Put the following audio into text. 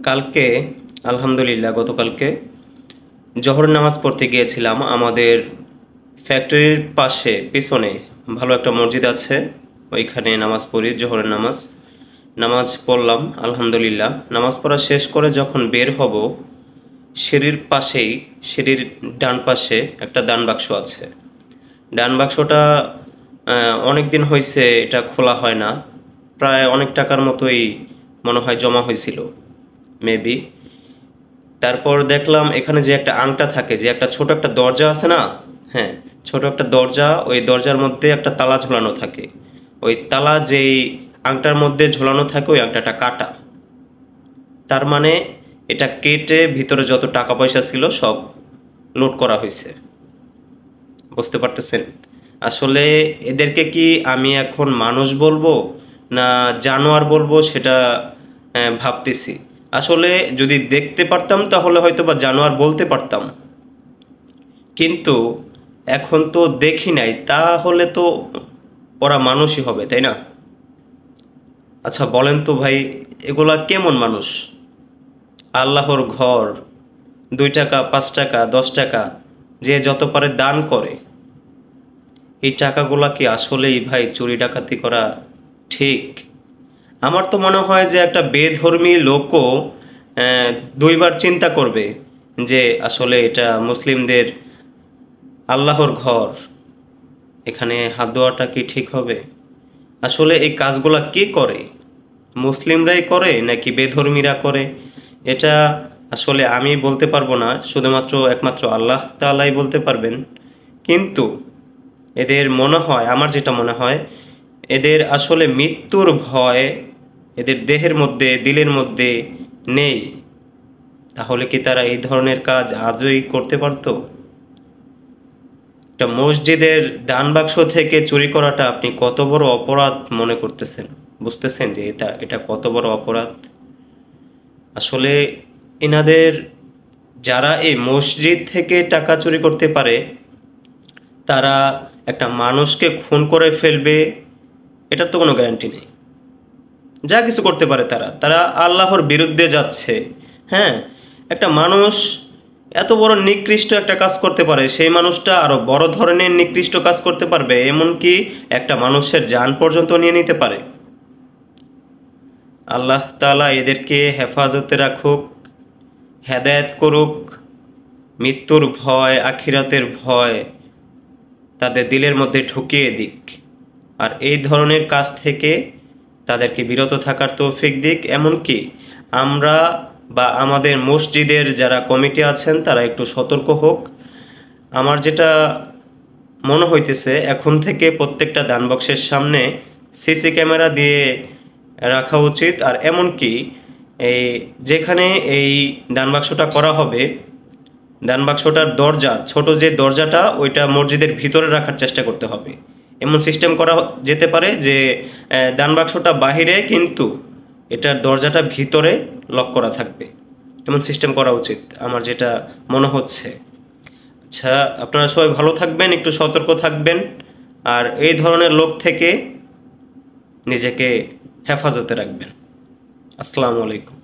কালকে আলহামদুলিল্লাহ গতকালকে জোহর নামাজ পড়তে গিয়েছিলাম। আমাদের ফ্যাক্টরির পাশে পিছনে ভালো একটা মসজিদ আছে, ওইখানে নামাজ পড়ি, জোহরের নামাজ নামাজ পড়লাম আলহামদুলিল্লাহ। নামাজ পড়া শেষ করে যখন বের হব, সিঁড়ির পাশেই, সিঁড়ির ডান পাশে একটা দান বাক্স আছে। ডান বাক্সটা অনেক দিন হয়েছে, এটা খোলা হয় না, প্রায় অনেক টাকার মতোই মনে হয় জমা হয়েছিল মেবি। তারপর দেখলাম এখানে যে একটা আংটা থাকে, যে একটা ছোট একটা দরজা আছে না, হ্যাঁ ছোট একটা দরজা, ওই দরজার মধ্যে একটা তালা ঝোলানো থাকে। ওই তালা যেই আংটার মধ্যে ঝোলানো থাকে ওই আংটাটা কাটা। তার মানে এটা কেটে ভিতরে যত টাকা পয়সা ছিল সব লোড করা হয়েছে। বুঝতে পারতেছেন? আসলে এদেরকে কি আমি এখন মানুষ বলবো না জানোয়ার বলবো সেটা ভাবতেছি। আসলে যদি দেখতে পারতাম তাহলে হয়তো বা জানোয়ার বলতে পারতাম, কিন্তু এখন তো দেখি নাই, তাহলে তো ওরা মানুষই হবে, তাই না? আচ্ছা বলেন তো ভাই, এগুলা কেমন মানুষ? আল্লাহর ঘর 2 টাকা 5 টাকা 10 টাকা যে যত পারে দান করে, এই টাকাগুলা কি আসলেই ভাই চুরি ডাকাতি করা ঠিক? আমার তো মনে হয় যে একটা বেধর্মী লোকও 2বার চিন্তা করবে যে আসলে এটা মুসলিমদের আল্লাহর ঘর, এখানে হাত দেওয়াটা কি ঠিক হবে? আসলে এই কাজগুলা কে করে? মুসলিমরাই করে নাকি বেধর্মীরা করে? এটা আসলে আমি বলতে পারবো না, শুধুমাত্র একমাত্র আল্লাহ তাআলাই বলতে পারবেন। কিন্তু এদের মনে হয়, আমার যেটা মনে হয়, এদের আসলে মৃত্যুর ভয় এদের দেহের মধ্যে, দিলের মধ্যে নেই। তাহলে কি তারা এই ধরনের কাজ আজই করতে পারতো? একটা মসজিদের দান বাক্স থেকে চুরি করাটা আপনি কত বড় অপরাধ মনে করতেছেন? বুঝতেছেন যে এটা কত বড় অপরাধ? আসলে এনাদের, যারা এই মসজিদ থেকে টাকা চুরি করতে পারে, তারা একটা মানুষকে খুন করে ফেলবে এটার তো কোনো গ্যারান্টি নেই। যা কিছু করতে পারে তারা, তারা আল্লাহর বিরুদ্ধে যাচ্ছে। হ্যাঁ, একটা মানুষ এত বড় নিকৃষ্ট একটা কাজ করতে পারে, সেই মানুষটা আরো বড় ধরনের নিকৃষ্ট কাজ করতে পারবে, এমনকি একটা মানুষের জান পর্যন্ত নিয়ে নিতে পারে। আল্লাহ তাআলা এদেরকে হেফাজতে রাখুক, হেদায়েত করুক, মৃত্যুর ভয়, আখিরাতের ভয় তাদের দিলের মধ্যে ঢুকিয়ে দিক, আর এই ধরনের কাজ থেকে তাদেরকে বিরত থাকার তৌফিক দিক। এমনকি আমরা বা আমাদের মসজিদের যারা কমিটি আছেন তারা একটু সতর্ক হোক। আমার যেটা মনে হইতেছে, এখন থেকে প্রত্যেকটা দান বক্সের সামনে সিসি ক্যামেরা দিয়ে রাখা উচিত। আর এমনকি এই যেখানে এই দান বাক্সটা করা হবে, দান বাক্সটার দরজা, ছোট যে দরজাটা, ওইটা মসজিদের ভিতরে রাখার চেষ্টা করতে হবে। এমন সিস্টেম করা যেতে পারে যে দান বাক্সটা বাহিরে কিন্তু এটার দরজাটা ভিতরে লক করা থাকবে, এমন সিস্টেম করা উচিত আমার যেটা মনে হচ্ছে। আচ্ছা, আপনারা সবাই ভালো থাকবেন, একটু সতর্ক থাকবেন, আর এই ধরনের লোক থেকে নিজেকে হেফাজতে রাখবেন। আসসালামু আলাইকুম।